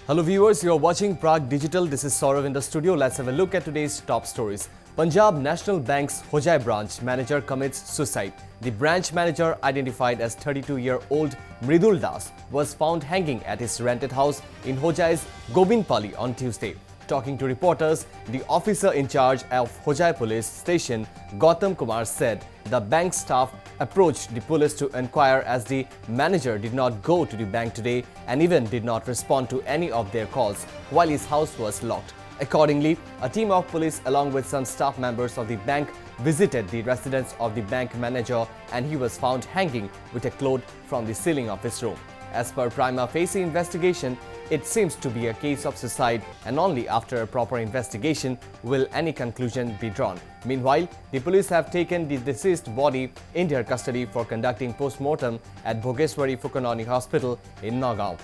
Hello viewers, you are watching Prag Digital. This is Saurav in the studio. Let's have a look at today's top stories. Punjab National Bank's Hojai branch manager commits suicide. The branch manager, identified as 32-year-old Mridul Das, was found hanging at his rented house in Hojai's Gobindpally on Tuesday. Talking to reporters, the officer in charge of Hojai police station, Gautam Kumar, said the bank staff approached the police to inquire as the manager did not go to the bank today and even did not respond to any of their calls while his house was locked. Accordingly, a team of police along with some staff members of the bank visited the residence of the bank manager, and he was found hanging with a cloth from the ceiling of his room. As per prima facie investigation, it seems to be a case of suicide, and only after a proper investigation will any conclusion be drawn. Meanwhile, the police have taken the deceased body in their custody for conducting post-mortem at Bhogeswari Phukanoni Hospital in Nagaon.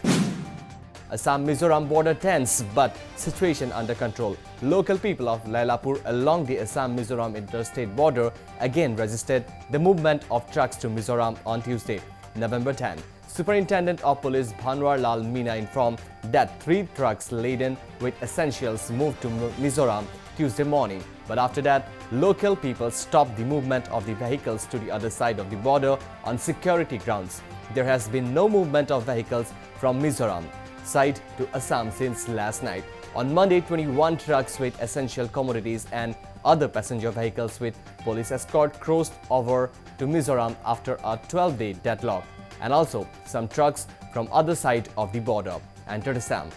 Assam-Mizoram border tense, but situation under control. Local people of Lailapur along the Assam-Mizoram interstate border again resisted the movement of trucks to Mizoram on Tuesday, November 10. Superintendent of Police Bhanwar Lal Meena informed that 3 trucks laden with essentials moved to Mizoram Tuesday morning. But after that, local people stopped the movement of the vehicles to the other side of the border on security grounds. There has been no movement of vehicles from Mizoram side to Assam since last night. On Monday, 21 trucks with essential commodities and other passenger vehicles with police escort crossed over to Mizoram after a 12-day deadlock. And also, some trucks from other side of the border entered Assam.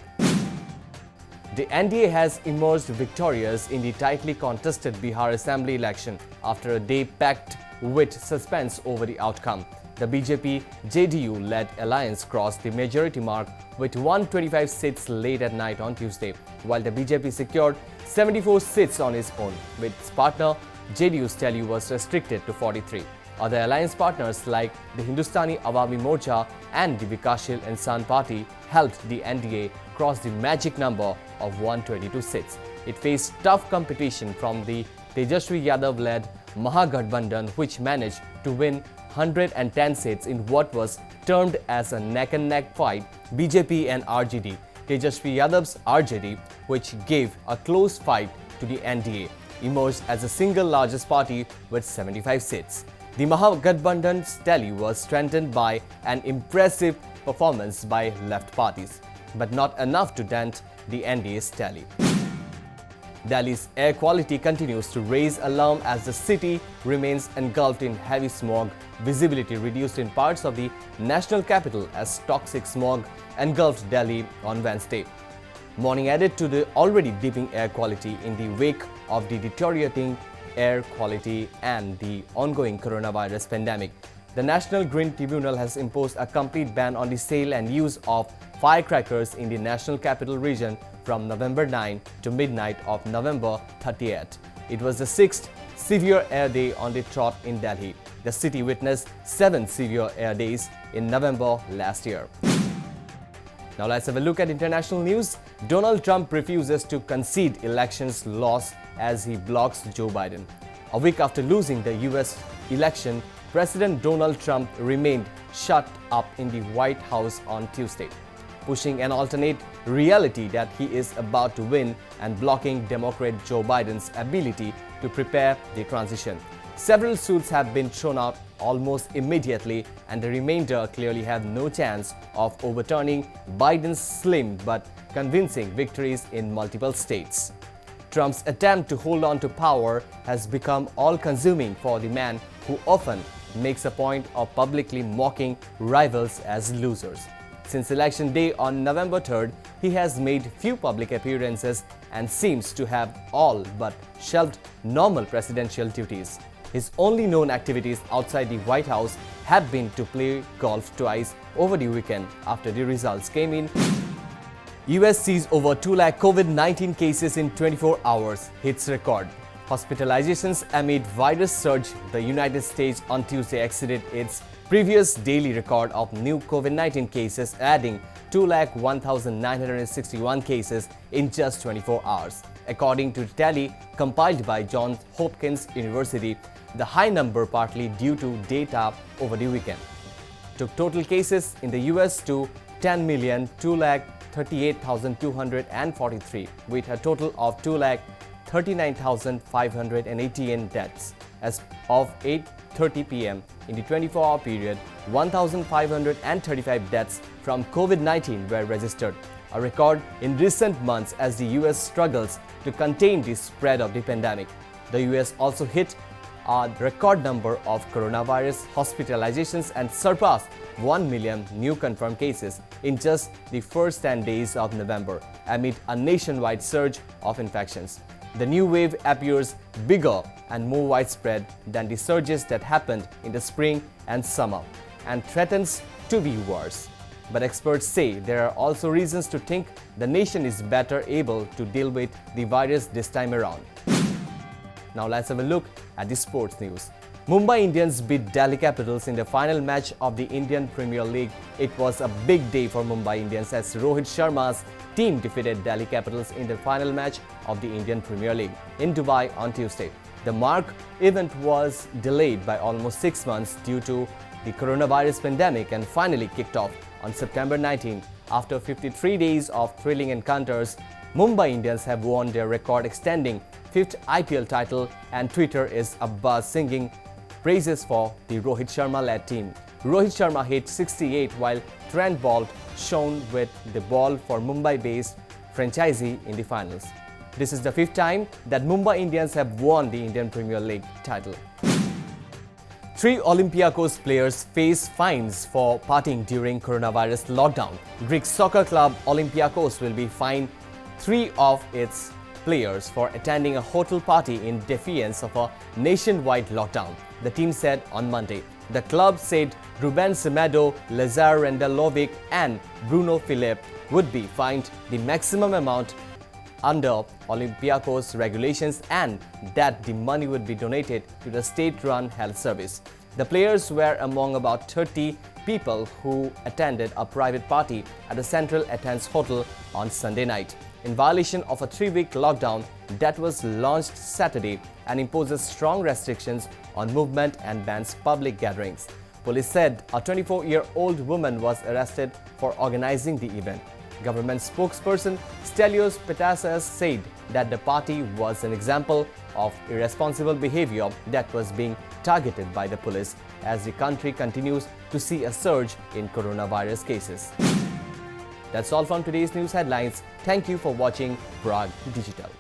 The NDA has emerged victorious in the tightly contested Bihar Assembly election after a day packed with suspense over the outcome. The BJP-JDU-led alliance crossed the majority mark with 125 seats late at night on Tuesday, while the BJP secured 74 seats on its own, with its partner JDU's tally was restricted to 43. Other alliance partners like the Hindustani Awami Morcha and the Vikashshil Insan Party helped the NDA cross the magic number of 122 seats. It faced tough competition from the Tejaswi Yadav-led Mahagathbandhan, which managed to win 110 seats in what was termed as a neck-and-neck fight. BJP and RJD, Tejaswi Yadav's RJD, which gave a close fight to the NDA, emerged as the single largest party with 75 seats. The Mahagathbandhan's tally was strengthened by an impressive performance by left parties, but not enough to dent the NDA's tally. Delhi's air quality continues to raise alarm as the city remains engulfed in heavy smog. Visibility reduced in parts of the national capital as toxic smog engulfed Delhi on Wednesday morning, added to the already dipping air quality in the wake of the deteriorating air quality and the ongoing coronavirus pandemic. The National Green Tribunal has imposed a complete ban on the sale and use of firecrackers in the national capital region from November 9 to midnight of November 30th. It was the 6th severe air day on the trot in Delhi. The city witnessed 7 severe air days in November last year. Now let's have a look at international news. Donald Trump refuses to concede elections loss as he blocks Joe Biden. A week after losing the US election, President Donald Trump remained shut up in the White House on Tuesday, pushing an alternate reality that he is about to win and blocking Democrat Joe Biden's ability to prepare the transition. Several suits have been thrown out almost immediately, and the remainder clearly have no chance of overturning Biden's slim but convincing victories in multiple states. Trump's attempt to hold on to power has become all-consuming for the man who often makes a point of publicly mocking rivals as losers. Since election day on November 3rd, he has made few public appearances and seems to have all but shelved normal presidential duties. His only known activities outside the White House have been to play golf twice over the weekend after the results came in. US sees over 2 lakh COVID-19 cases in 24 hours, hits record. Hospitalizations amid virus surge. The United States on Tuesday exceeded its previous daily record of new COVID-19 cases, adding 2,01,961 cases in just 24 hours. According to the tally compiled by Johns Hopkins University, the high number partly due to data over the weekend took total cases in the US to 10,230,000. 38,243 with a total of 2,39,588 deaths. As of 8:30 p.m. in the 24-hour period, 1,535 deaths from COVID-19 were registered, a record in recent months as the US struggles to contain the spread of the pandemic. The US also hit a record number of coronavirus hospitalizations and surpassed 1 million new confirmed cases in just the first 10 days of November, amid a nationwide surge of infections. The new wave appears bigger and more widespread than the surges that happened in the spring and summer, and threatens to be worse. But experts say there are also reasons to think the nation is better able to deal with the virus this time around. Now let's have a look at the sports news. Mumbai Indians beat Delhi Capitals in the final match of the Indian Premier League. It was a big day for Mumbai Indians as Rohit Sharma's team defeated Delhi Capitals in the final match of the Indian Premier League in Dubai on Tuesday. The marquee event was delayed by almost 6 months due to the coronavirus pandemic and finally kicked off on September 19. After 53 days of thrilling encounters, Mumbai Indians have won their record-extending 5th IPL title, and Twitter is abuzz singing praises for the Rohit Sharma-led team. Rohit Sharma hit 68 while Trent Boult shone with the ball for Mumbai-based franchisee in the finals. This is the 5th time that Mumbai Indians have won the Indian Premier League title. 3 Olympiacos players face fines for partying during coronavirus lockdown. Greek soccer club Olympiacos will be fined 3 of its players for attending a hotel party in defiance of a nationwide lockdown, the team said on Monday. The club said Ruben Semedo, Lazar Randalovic and Bruno Philippe would be fined the maximum amount under Olympiacos regulations and that the money would be donated to the state-run health service. The players were among about 30 people who attended a private party at the Central Athens Hotel on Sunday night, in violation of a 3-week lockdown that was launched Saturday and imposes strong restrictions on movement and bans public gatherings. Police said a 24-year-old woman was arrested for organizing the event. Government spokesperson Stelios Petasas said that the party was an example of irresponsible behavior that was being targeted by the police as the country continues to see a surge in coronavirus cases. That's all from today's news headlines. Thank you for watching Prag Digital.